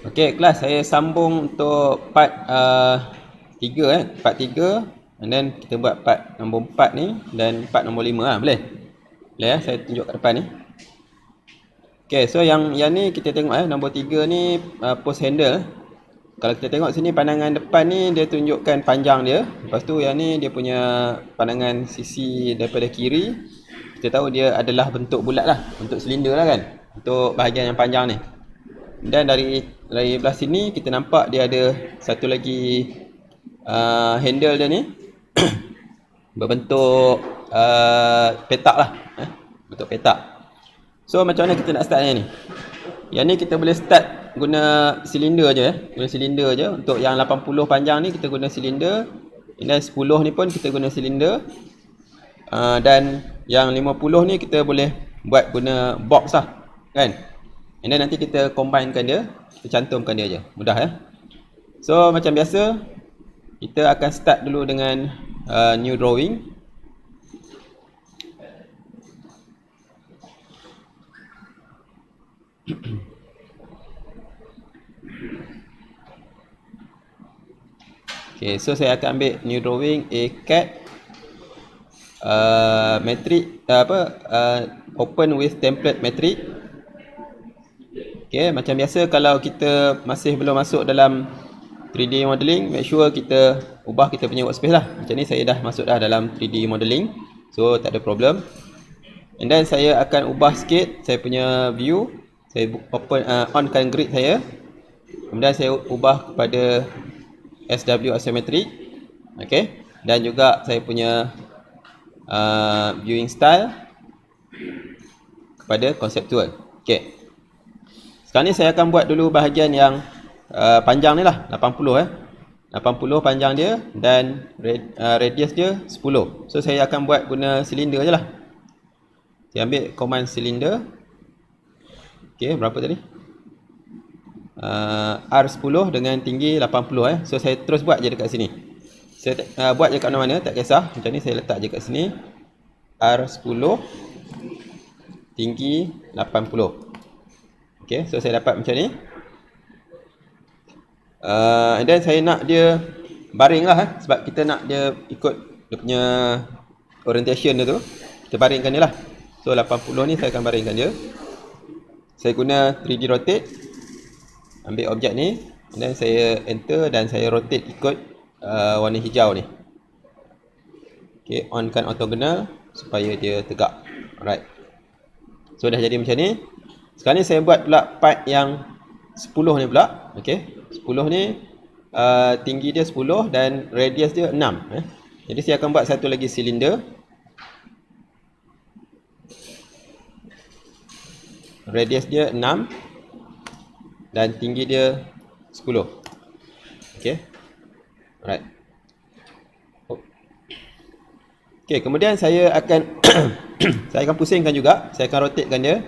Okey, kelas saya sambung untuk part 3 part 3, and then kita buat part nombor 4 ni dan part nombor 5 lah, boleh? Boleh saya tunjuk kat depan ni. Okey, so yang ni kita tengok nombor 3 ni post handle. Kalau kita tengok sini pandangan depan ni dia tunjukkan panjang dia. Lepas tu yang ni dia punya pandangan sisi daripada kiri. Kita tahu dia adalah bentuk bulat lah, bentuk silinder lah kan, untuk bahagian yang panjang ni. Dan dari belah sini kita nampak dia ada satu lagi handle dia ni berbentuk petak lah, bentuk petak. So macam mana kita nak start yang ni? Yang ni kita boleh start guna silinder je, guna silinder je. Untuk yang 80 panjang ni kita guna silinder, dan 10 ni pun kita guna silinder, dan yang 50 ni kita boleh buat guna box lah kan. And then nanti kita combinekan dia, kita cantumkan dia je, mudah ya. So macam biasa kita akan start dulu dengan new drawing. Okay, so saya akan ambil new drawing ACAD metric open with template metric. Okay, macam biasa kalau kita masih belum masuk dalam 3D modeling, make sure kita ubah kita punya workspace lah. Macam ni saya dah masuk dah dalam 3D modeling, so tak ada problem. And then saya akan ubah sikit saya punya view. Saya onkan grid saya, kemudian saya ubah kepada SW asymmetric. Okay, dan juga saya punya viewing style kepada conceptual. Okay, sekarang ni saya akan buat dulu bahagian yang panjang ni lah, 80 80 panjang dia, dan radius dia 10. So saya akan buat guna silinder je lah. Saya ambil command silinder. Okay, berapa tadi? R10 dengan tinggi 80 So saya terus buat je dekat sini. Saya buat je kat mana-mana, tak kisah. Macam ni saya letak je kat sini. R10 tinggi 80. Okay, so saya dapat macam ni. And then saya nak dia baring lah sebab kita nak dia ikut dia punya orientation dia tu. Kita baringkan dia lah. So 80 ni saya akan baringkan dia. Saya guna 3D rotate. Ambil objek ni, dan saya enter dan saya rotate ikut warna hijau ni. Okay, onkan orthogonal supaya dia tegak. Alright. So dah jadi macam ni. Sekarang ni saya buat pula part yang 10 ni pula. Okay, 10 ni tinggi dia 10 dan radius dia 6. Jadi saya akan buat satu lagi silinder. Radius dia 6 dan tinggi dia 10. Okay, alright. Okay, kemudian saya akan saya akan pusingkan juga. Saya akan rotatekan dia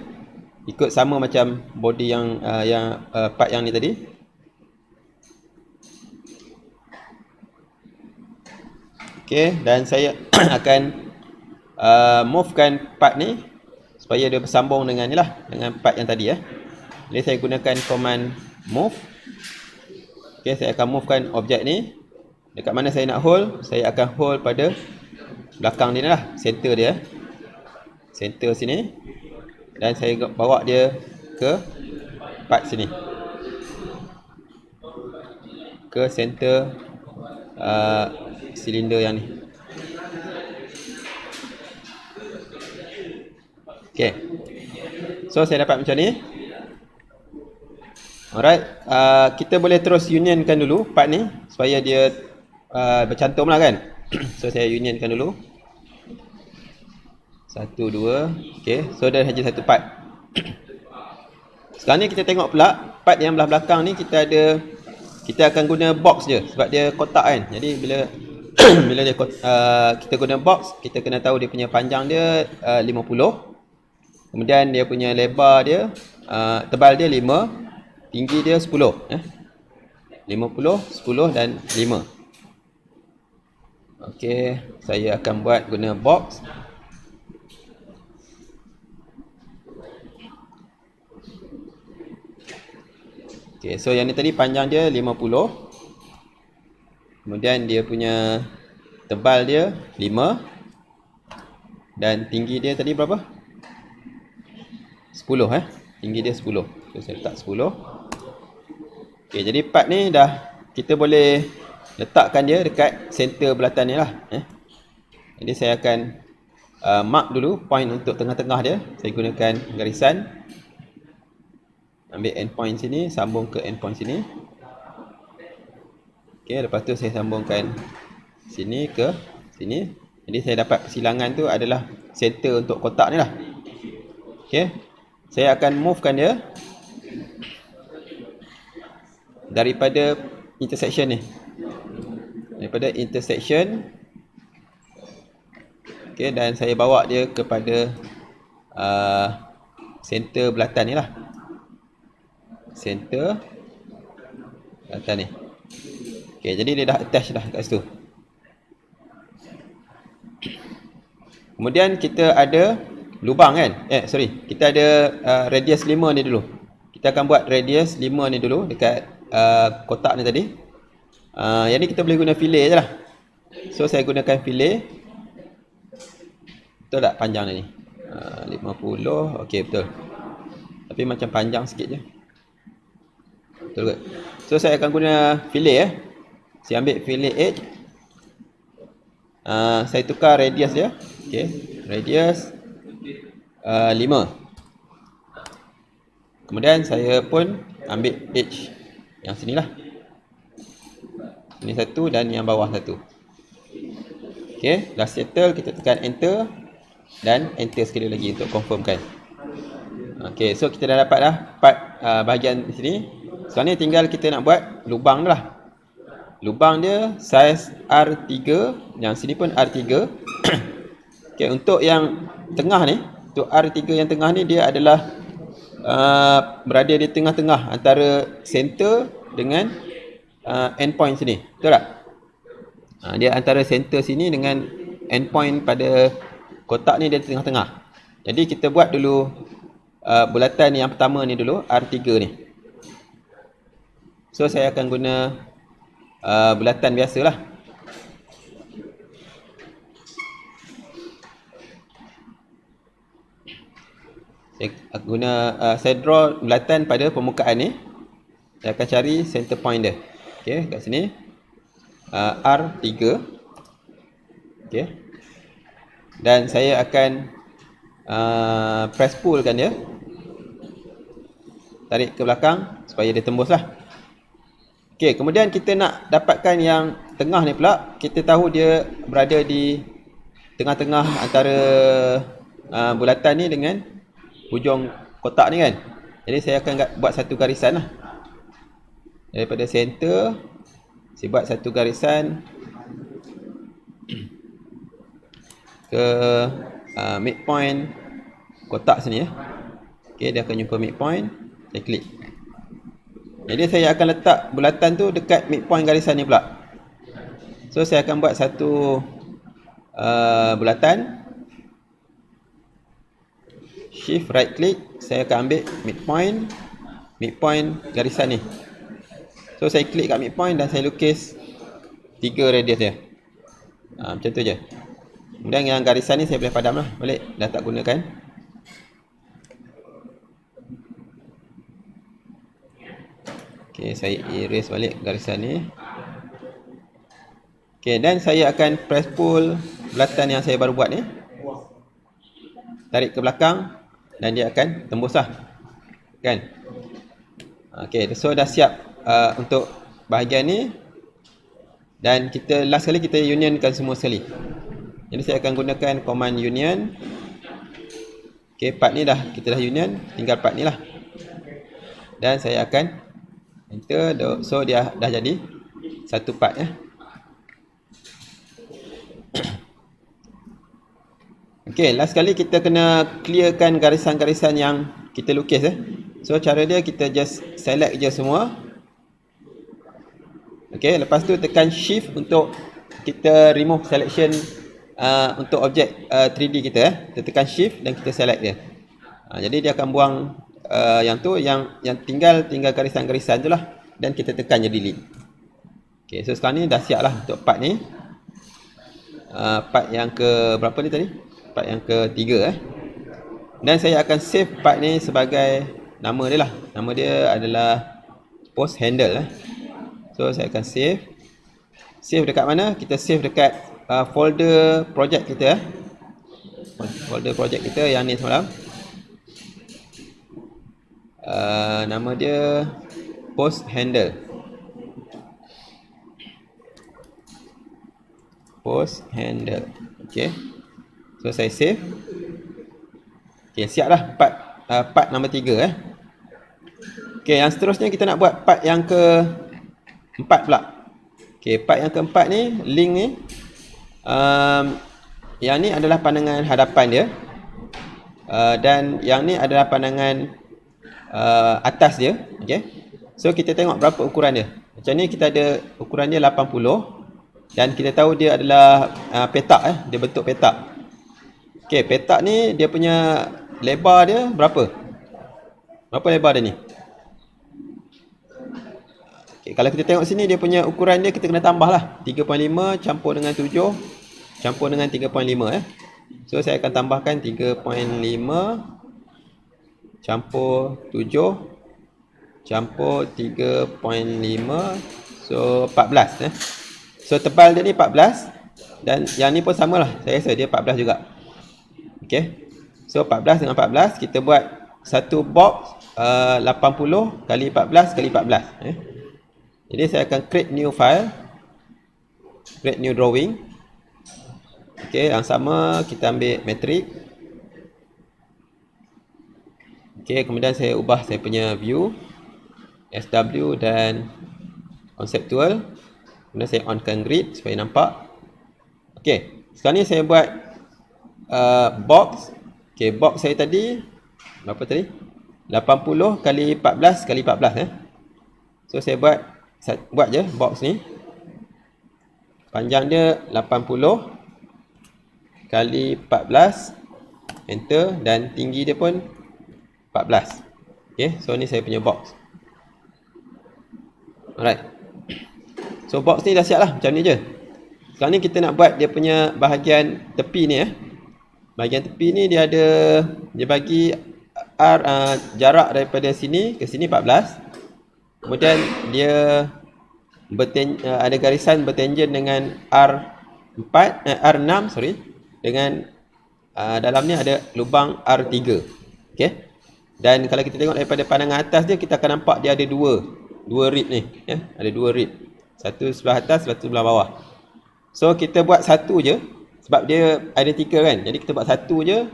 ikut sama macam body yang part yang ni tadi. Okay, dan saya akan movekan part ni supaya dia bersambung dengan ni lah, dengan part yang tadi Jadi saya gunakan command move. Okay, saya akan movekan objek ni. Dekat mana saya nak hold, saya akan hold pada belakang dia lah, center dia. Center sini. Dan saya bawa dia ke part sini. Ke center silinder yang ni. Okay, so saya dapat macam ni. Alright, kita boleh terus unionkan dulu part ni supaya dia bercantum lah kan. So saya unionkan dulu. 1, 2. Okay, so dah jadi satu part. Sekarang ni kita tengok pula part yang belah belakang ni kita akan guna box je sebab dia kotak kan. Jadi bila bila dia kita guna box, kita kena tahu dia punya panjang dia 50. Kemudian dia punya lebar dia tebal dia 5, tinggi dia 10 50, 10 dan 5. Okey, saya akan buat guna box. Okay, so yang ni tadi panjang dia 50. Kemudian dia punya tebal dia 5. Dan tinggi dia tadi berapa? 10 Tinggi dia 10. So saya letak 10. Okay, jadi part ni dah kita boleh letakkan dia dekat center bulatan ni lah. Jadi saya akan mark dulu point untuk tengah-tengah dia. Saya gunakan garisan. Ambil endpoint sini, sambung ke endpoint sini. Okay, lepas tu saya sambungkan sini ke sini. Jadi saya dapat persilangan tu adalah center untuk kotak ni lah. Okay, saya akan movekan dia daripada intersection ni. Daripada intersection. Okay, dan saya bawa dia kepada center bulatan ni lah. Center bulatan ni. Okay, jadi dia dah attach dah kat situ. Kemudian kita ada lubang kan? Kita ada radius 5 ni dulu. Kita akan buat radius 5 ni dulu dekat kotak ni tadi. Yang ni kita boleh guna fillet je lah. So saya gunakan fillet. Betul tak panjang ni? 50. Okey, betul. Tapi macam panjang sikit je. Betul ke? So saya akan guna fillet Saya ambil fillet edge. Saya tukar radius dia. Okey, radius 5. Kemudian saya pun ambil edge yang sini lah. Ini satu dan yang bawah satu. Okey, dah settle, kita tekan enter dan enter sekali lagi untuk confirmkan. Okey, so kita dah dapat dah part bahagian di sini. Sekarang ni tinggal kita nak buat lubang lah. Lubang dia saiz R3, yang sini pun R3. Okey, untuk yang tengah ni, untuk R3 yang tengah ni dia adalah berada di tengah-tengah antara center dengan endpoint sini. Betul tak? Dia antara center sini dengan endpoint pada kotak ni dia di tengah-tengah. Jadi kita buat dulu bulatan yang pertama ni dulu, R3 ni. So saya akan guna bulatan biasalah. Saya draw bulatan pada permukaan ni. Saya akan cari center point dia. Okey, kat sini R3. Okey. Dan saya akan press pull kan dia. Tarik ke belakang supaya dia tembus lah. Okey, kemudian kita nak dapatkan yang tengah ni pula. Kita tahu dia berada di tengah-tengah antara bulatan ni dengan hujung kotak ni kan. Jadi saya akan buat satu garisan lah. Daripada center saya buat satu garisan ke midpoint kotak sini Okey, dia akan jumpa midpoint. Saya klik. Jadi saya akan letak bulatan tu dekat midpoint garisan ni pula. So saya akan buat satu bulatan. Shift right click, saya akan ambil midpoint garisan ni. So saya klik kat midpoint dan saya lukis 3 radius dia. Macam tu je. Kemudian yang garisan ni saya boleh padam lah balik, dah tak gunakan. Okey, saya erase balik garisan ni. Okey, dan saya akan press pull bulatan yang saya baru buat ni. Tarik ke belakang dan dia akan tembus lah. Kan? Okey, so dah siap untuk bahagian ni. Dan kita last kali kita unionkan semua sekali. Jadi saya akan gunakan command union. Okey, part ni dah kita dah union, tinggal part ni lah. Dan saya akan enter, so dia dah jadi satu part Okey, last kali kita kena clearkan garisan-garisan yang kita lukis So cara dia kita just select je semua. Okey, lepas tu tekan shift untuk kita remove selection untuk objek 3D kita Kita tekan shift dan kita select dia. Jadi dia akan buang yang tu, yang tinggal garisan-garisan tu lah, dan kita tekan je delete. Okay, so sekarang ni dah siap lah untuk part ni. Part yang ke berapa ni tadi? Part yang ke-3 Dan saya akan save part ni sebagai nama dia lah. Nama dia adalah post handle So saya akan save. Save dekat mana? Kita save dekat folder project kita folder project kita yang ni semalam. Nama dia post handle. Post handle. Okay, so saya save. Okay, siap dah part nombor 3 Okay, yang seterusnya kita nak buat part yang ke-4 pula. Okay, part yang ke-4 ni, link ni, yang ni adalah pandangan hadapan dia, dan yang ni adalah pandangan atas dia. Okay, so kita tengok berapa ukuran dia. Macam ni kita ada ukuran dia 80, dan kita tahu dia adalah petak dia bentuk petak. Okay, petak ni dia punya lebar dia berapa? Berapa lebar dia ni? Okay, kalau kita tengok sini dia punya ukuran dia, kita kena tambah lah 3.5 campur dengan 7 campur dengan 3.5 So saya akan tambahkan 3.5 campur 7 campur 3.5, so 14 So tebal dia ni 14, dan yang ni pun samalah, saya rasa dia 14 juga. Okay, so 14 dengan 14 kita buat satu box 80 kali 14 kali 14 Jadi saya akan create new file, create new drawing. Okay, yang sama kita ambil metrik. Okay, kemudian saya ubah saya punya view SW dan conceptual. Kemudian saya onkan grid supaya nampak. Okay, sekarang ni saya buat box. Okay, box saya tadi berapa tadi? 80 kali 14 kali 14 So saya buat je box ni. Panjang dia 80 kali 14, enter, dan tinggi dia pun 14. Okay, so ni saya punya box. Alright, so box ni dah siap lah, macam ni je. Sekarang ni kita nak buat dia punya bahagian tepi ni Bahagian tepi ni dia bagi jarak daripada sini ke sini 14. Kemudian dia ada garisan bertangen dengan R6 dengan dalam ni ada lubang R3. Okay, dan kalau kita tengok daripada pandangan atas dia, kita akan nampak dia ada dua rib ni ada dua rib, satu sebelah atas, satu sebelah bawah. So kita buat satu je sebab dia identical kan, jadi kita buat satu je,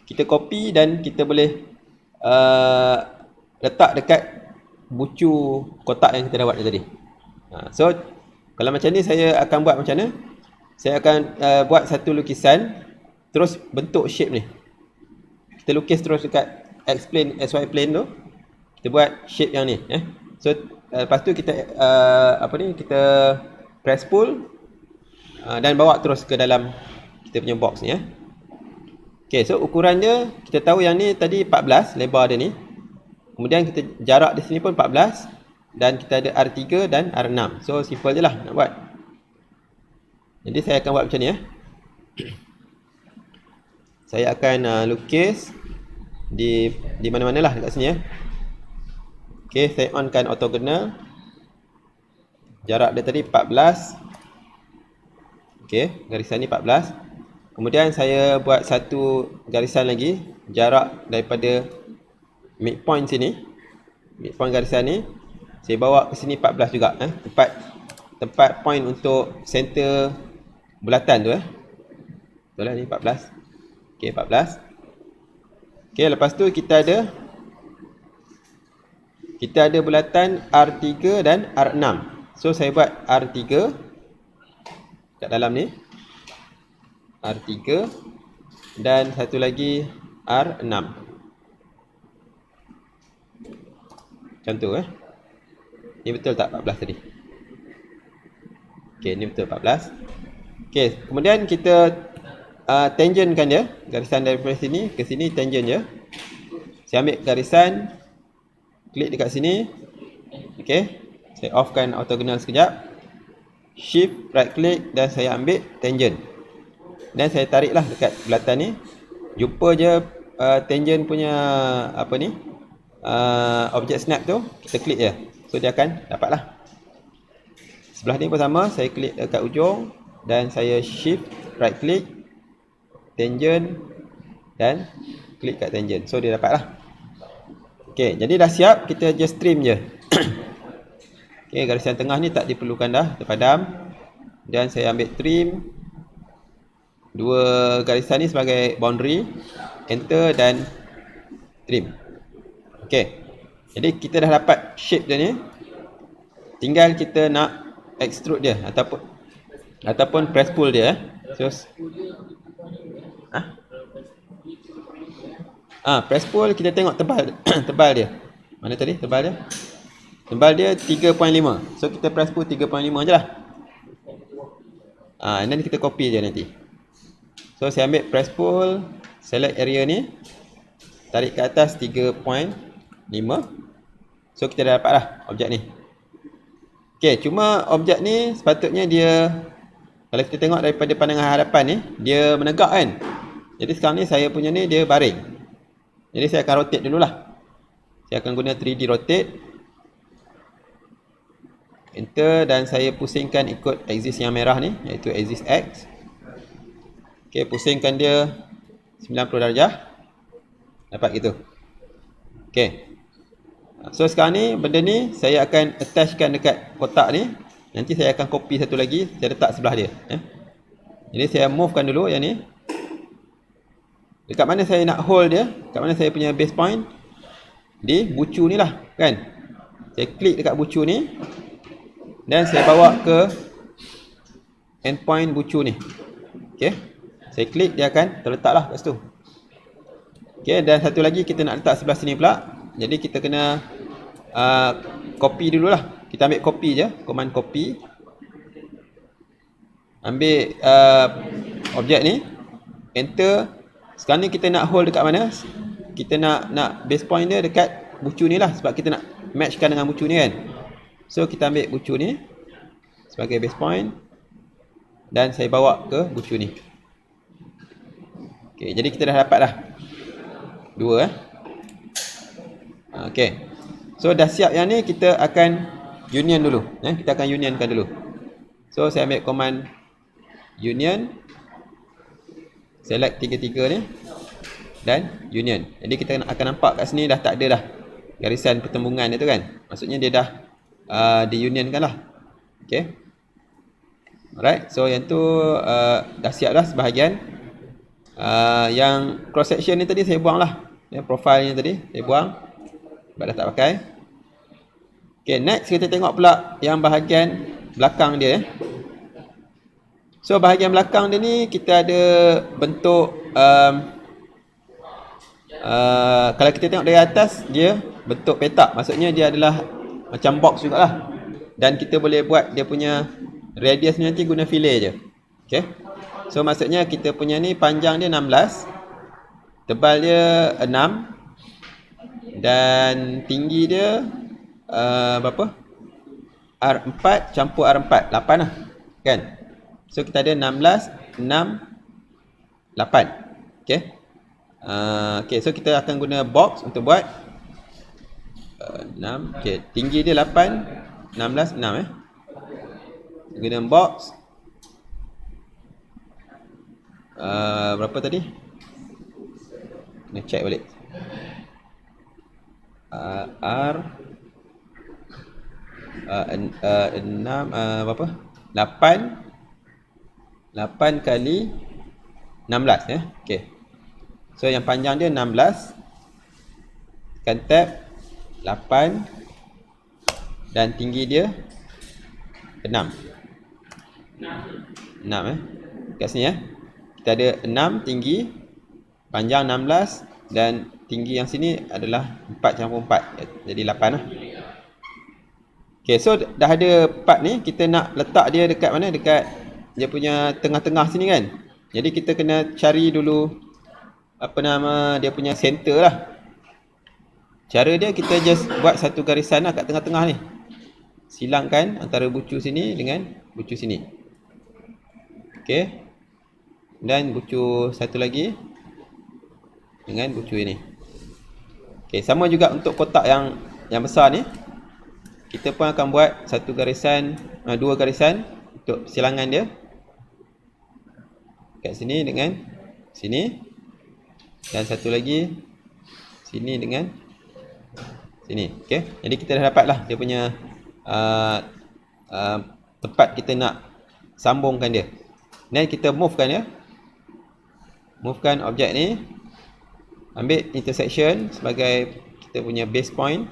kita copy dan kita boleh letak dekat bucu kotak yang kita dah buat tadi. So kalau macam ni saya akan buat macam mana? Saya akan buat satu lukisan, terus bentuk shape ni. Kita lukis terus dekat XY plane tu. Kita buat shape yang ni. So lepas tu kita kita press pull dan bawa terus ke dalam kita punya box ni. Okay, so ukuran dia kita tahu yang ni tadi 14 lebar dia ni. Kemudian kita jarak di sini pun 14, dan kita ada R3 dan R6. So simple je lah nak buat. Jadi saya akan buat macam ni Saya akan lukis di mana-mana lah dekat sini Okay, saya onkan orthogonal. Jarak dia tadi 14. Okay, garisan ni 14. Kemudian saya buat satu garisan lagi, jarak daripada midpoint sini, midpoint garisan ni saya bawa ke sini 14 juga. Tempat point untuk center bulatan tu betul lah ni 14. Okay, 14. Okay, lepas tu kita ada bulatan R3 dan R6. So saya buat R3 kat dalam ni, R3, dan satu lagi R6. Macam tu Ni betul tak 14 tadi? Okay, ni betul 14. Okay, kemudian kita tangentkan dia, garisan daripada sini ke sini tangent je. Saya ambil garisan klik dekat sini. Okey, saya offkan orthogonal sekejap. Shift right click dan saya ambil tangent. Dan saya tariklah dekat bulatan ni. Jumpa je tangent punya apa ni? Object snap tu, kita klik je. So dia akan dapatlah. Sebelah ni pun sama, saya klik dekat ujung dan saya shift right click tangent dan klik kat tangent. So dia dapatlah. Okey, jadi dah siap, kita just trim je. Okey, garisan tengah ni tak diperlukan dah, terpadam. Dan saya ambil trim dua garisan ni sebagai boundary, enter dan trim. Okey. Jadi kita dah dapat shape dia ni. Tinggal kita nak extrude dia ataupun press pull dia. So press pull kita tengok tebal tebal dia. Mana tadi tebal dia? Tebal dia 3.5. So kita press pull 3.5 je lah. Nanti kita copy je nanti. So saya ambil press pull, select area ni, tarik ke atas 3.5. So kita dah dapat lah objek ni. Okay, cuma objek ni sepatutnya dia, kalau kita tengok daripada pandangan hadapan ni, dia menegak kan. Jadi sekarang ni saya punya ni dia baring. Jadi saya akan rotate dululah. Saya akan guna 3D rotate. Enter dan saya pusingkan ikut axis yang merah ni, iaitu axis X. Okay, pusingkan dia 90 darjah. Dapat gitu. Okay. So sekarang ni benda ni saya akan attachkan dekat kotak ni. Nanti saya akan copy satu lagi, saya letak sebelah dia. Jadi saya movekan dulu yang ni. Dekat mana saya nak hold dia? Dekat mana saya punya base point? Di bucu ni lah, kan? Saya klik dekat bucu ni. Dan saya bawa ke endpoint bucu ni. Okay. Saya klik, dia akan terletaklah kat situ. Okay, dan satu lagi kita nak letak sebelah sini pula. Jadi kita kena copy dululah. Kita ambil copy je, command copy. Ambil objek ni, enter. Sekarang ni kita nak hold dekat mana? Kita nak base point dia dekat bucu ni lah, sebab kita nak matchkan dengan bucu ni kan. So kita ambil bucu ni sebagai base point dan saya bawa ke bucu ni. Okay, jadi kita dah dapat dah dua. Okay, so dah siap yang ni, kita akan union dulu. Kita akan unionkan dulu. So saya ambil command union, select tiga-tiga ni dan union. Jadi kita akan nampak kat sini dah tak ada dah garisan pertembungan dia tu kan. Maksudnya dia dah diunionkan lah. Okay. Alright, so yang tu dah siap dah sebahagian. Yang cross section ni tadi saya buang lah. Profile ni tadi saya buang sebab dah tak pakai. Okay, next kita tengok pula yang bahagian belakang dia. So bahagian belakang dia ni kita ada bentuk kalau kita tengok dari atas dia bentuk petak. Maksudnya dia adalah macam box jugalah. Dan kita boleh buat dia punya radius ni nanti guna fillet je. Okay. So maksudnya kita punya ni panjang dia 16, tebal dia 6 dan tinggi dia berapa? R4 campur R4, 8 lah kan. So kita ada 16, 6, 8. Okay. Okay, so kita akan guna box untuk buat 6. Okay, tinggi dia 8, 16, 6 guna box. Berapa tadi? Kena check balik. R 6 berapa? 8 kali 16 Okey. So yang panjang dia 16. Tekan tab 8 dan tinggi dia 6. 6 kat sini kita ada 6 tinggi, panjang 16 dan tinggi yang sini adalah 4 campur 4, jadi 8 lah. Okay, so dah ada part ni, kita nak letak dia dekat mana? Dekat dia punya tengah-tengah sini kan. Jadi kita kena cari dulu apa nama dia punya center lah. Cara dia kita just buat satu garisan lah kat tengah-tengah ni. Silangkan antara bucu sini dengan bucu sini. Okey. Dan bucu satu lagi dengan bucu ini. Okey, sama juga untuk kotak yang besar ni. Kita pun akan buat satu garisan, dua garisan untuk silangan dia. Kat sini dengan sini. Dan satu lagi sini dengan sini. Okey. Jadi kita dah dapat lah dia punya tempat kita nak sambungkan dia. Dan kita movekan dia. Movekan objek ni. Ambil intersection sebagai kita punya base point.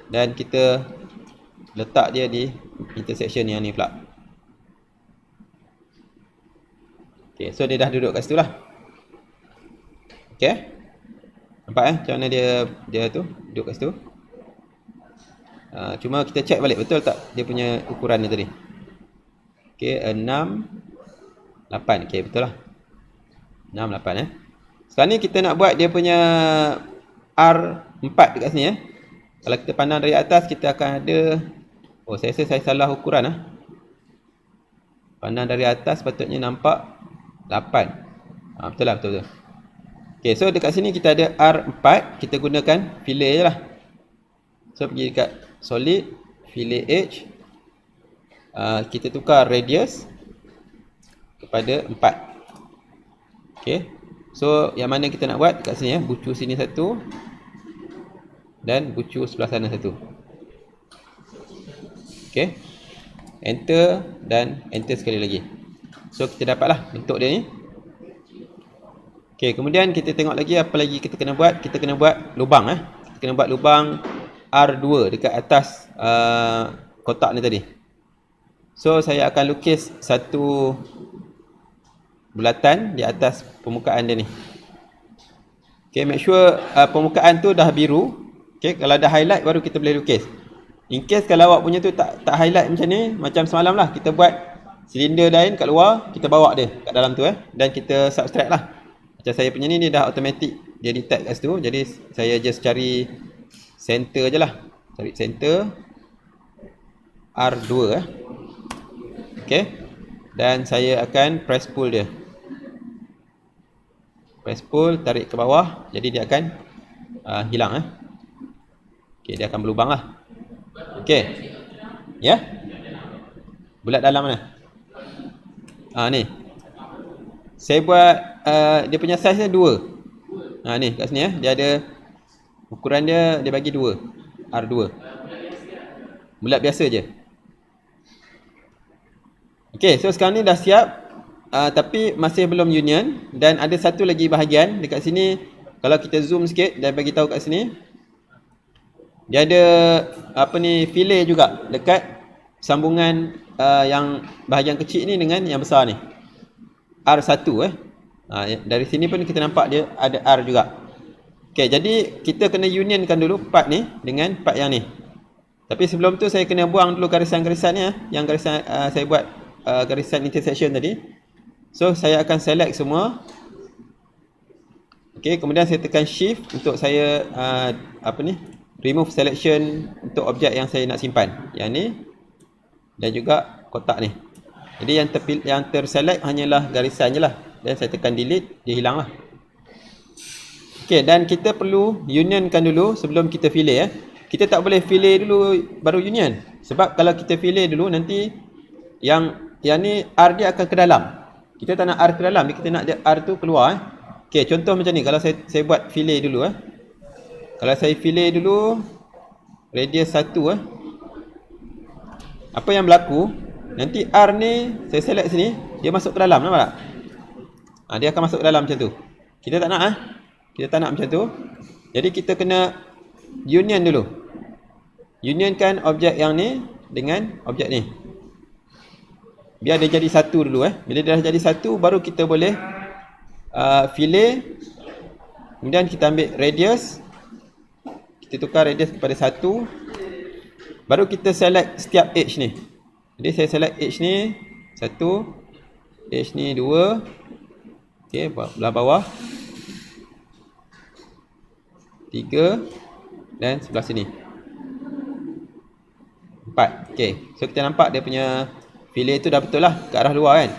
Dan kita letak dia di intersection yang ni pula. Okay, so dia dah duduk kat situ lah. Okay. Nampak macam mana dia tu duduk kat situ. Cuma kita check balik betul tak dia punya ukuran ni tadi. Okay, 6, 8. Okay, betul lah. 6, 8 Sekarang ni kita nak buat dia punya R4 dekat sini Kalau kita pandang dari atas kita akan ada, saya rasa saya salah ukuran Pandang dari atas patutnya nampak 8. Betul lah, betul. Okay, so dekat sini kita ada R4. Kita gunakan fillet je lah. So pergi dekat solid, fillet edge. Kita tukar radius kepada 4. Okay. So yang mana kita nak buat dekat sini bucu sini satu dan bucu sebelah sana satu. Okay. Enter dan enter sekali lagi. So kita dapatlah bentuk dia ni. Okay, kemudian kita tengok lagi apa lagi kita kena buat. Kita kena buat lubang Kita kena buat lubang R2 dekat atas kotak ni tadi. So saya akan lukis satu bulatan di atas permukaan dia ni. Okay, make sure permukaan tu dah biru. Okay, kalau dah highlight baru kita boleh lukis. In case kalau awak punya tu tak highlight macam ni, macam semalam lah, kita buat silinder lain kat luar, kita bawa dia kat dalam tu dan kita subtract lah. Macam saya punya ni dah automatic, dia detect kat situ. Jadi saya just cari center je lah. Cari center R2 Okay. Dan saya akan press pull dia. Press pull, tarik ke bawah. Jadi dia akan hilang Okay, dia akan berlubang lah. Okay. Ya. Bulat dalam mana? Ni. Saya buat dia punya size dia 2. Ni kat sini dia ada ukuran dia bagi 2. R2. Bulat biasa je. Okay, so sekarang ni dah siap. Tapi masih belum union. Dan ada satu lagi bahagian dekat sini. Kalau kita zoom sikit dan bagi tahu kat sini, dia ada fillet juga dekat sambungan yang bahagian kecil ni dengan yang besar ni. R1 dari sini pun kita nampak dia ada R juga. Okay, jadi kita kena unionkan dulu part ni dengan part yang ni. Tapi sebelum tu saya kena buang dulu garisan-garisan ni yang garisan saya buat garisan intersection tadi. So saya akan select semua. Okay, kemudian saya tekan shift untuk saya remove selection untuk objek yang saya nak simpan. Yang ni dan juga kotak ni. Jadi yang terselect hanyalah garisan je lah. Dan saya tekan delete, dia hilang lah. Okay, dan kita perlu unionkan dulu sebelum kita fillet Kita tak boleh fillet dulu baru union. Sebab kalau kita fillet dulu nanti yang ni R dia akan ke dalam. Kita tak nak R ke dalam, kita nak dia R tu keluar Okay, contoh macam ni. Kalau saya buat fillet dulu Kalau saya fillet dulu radius 1 apa yang berlaku, nanti R ni saya select sini, dia masuk ke dalam, nampak tak? Dia akan masuk ke dalam macam tu. Kita tak nak Kita tak nak macam tu. Jadi kita kena union dulu. Unionkan objek yang ni dengan objek ni. Biar dia jadi satu dulu Bila dia dah jadi satu, baru kita boleh fillet. Kemudian kita ambil radius. Kita tukar radius kepada 1. Baru kita select setiap edge ni. Jadi saya select edge ni 1, edge ni 2. Okay, belah bawah. 3 dan sebelah sini 4. Okey, so kita nampak dia punya fillet tu dah betul lah ke arah luar kan.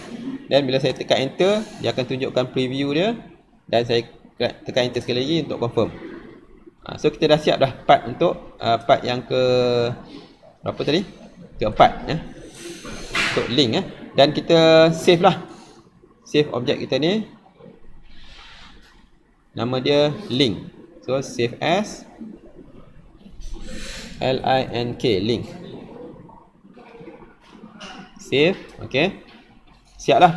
Dan bila saya tekan enter, dia akan tunjukkan preview dia. Dan saya tekan enter sekali lagi untuk confirm. So kita dah siap dah part untuk part yang ke berapa tadi? Keempat ya. Untuk link ya. Dan kita save lah. Save objek kita ni. Nama dia link. So save as LINK link. Save. Okey. Siaplah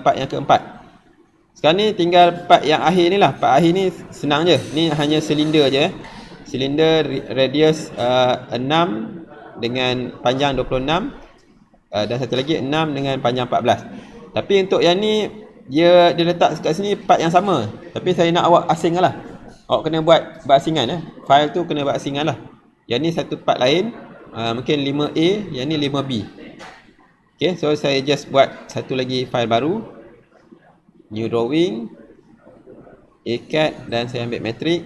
part yang keempat. Sekarang ni tinggal part yang akhir ni lah. Part akhir ni senang je. Ni hanya silinder je. Silinder radius 6 dengan panjang 26 dan satu lagi 6 dengan panjang 14. Tapi untuk yang ni dia letak kat sini part yang sama. Tapi saya nak awak asingkan lah. Awak kena buat berasingan File tu kena berasingan lah. Yang ni satu part lain, mungkin 5A, yang ni 5B. Okay, so saya just buat satu lagi file baru. New drawing, ACAD, dan saya ambil metrik.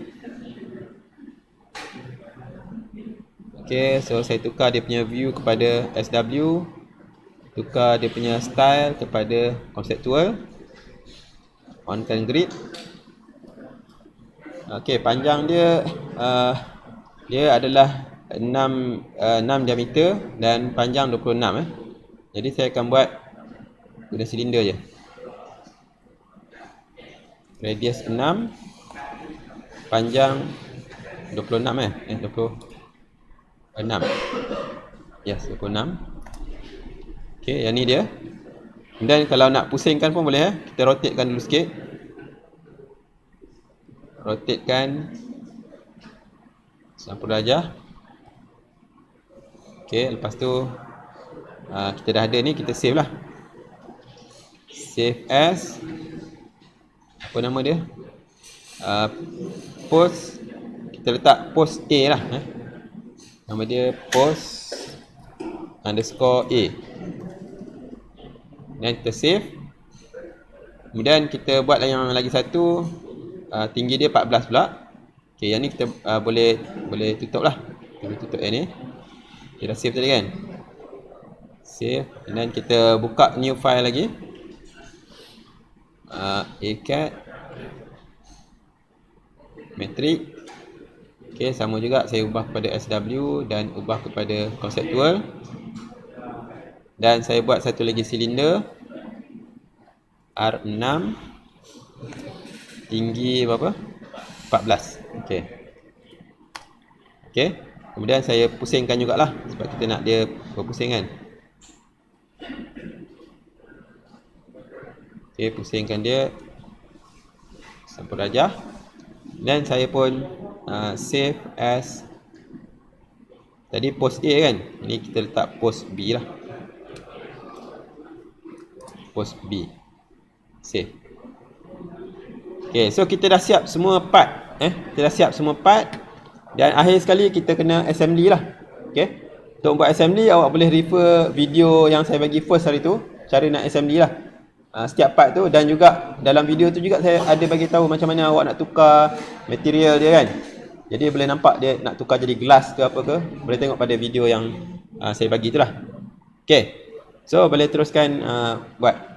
Okay, so saya tukar dia punya view kepada SW. Tukar dia punya style kepada conceptual. On-can grid. Okay, panjang dia dia adalah 6 diameter dan panjang 26 Jadi saya akan buat guna silinder je. Radius 6, panjang 26 26. Yes, 26. Okey, yang ni dia. Dan kalau nak pusingkan pun boleh Kita rotatekan dulu sikit. Rotatekan 90 darjah. Okey, lepas tu kita dah ada ni, kita save lah. Save as, apa nama dia? Post. Kita letak post A lah. Nama dia post underscore A. Dan kita save. Kemudian kita buat yang lagi satu, tinggi dia 14 pula. Okey, yang ni kita boleh tutup lah. Kita tutup yang ni. Kita dah save tadi kan. Save. Dan kita buka new file lagi. ACAD metrik. Okey, sama juga saya ubah kepada SW dan ubah kepada conceptual. Dan saya buat satu lagi silinder R6, tinggi berapa? 14. Okey. Okey. Kemudian saya pusingkan jugalah sebab kita nak dia berpusing kan. Okey, pusingkan dia 90 darjah. Dan saya pun save as, tadi post A kan. Ini kita letak post B lah. Post B. Save. Okay, so kita dah siap semua part. Kita dah siap semua part. Dan akhir sekali kita kena assembly lah. Okay. Untuk buat assembly, awak boleh refer video yang saya bagi first hari tu. Cara nak assembly lah. Setiap part tu. Dan juga dalam video tu juga saya ada bagi tahu macam mana awak nak tukar material dia kan. Jadi boleh nampak dia nak tukar jadi glass ke apa ke. Boleh tengok pada video yang saya bagi tu lah. Okay. So boleh teruskan buat.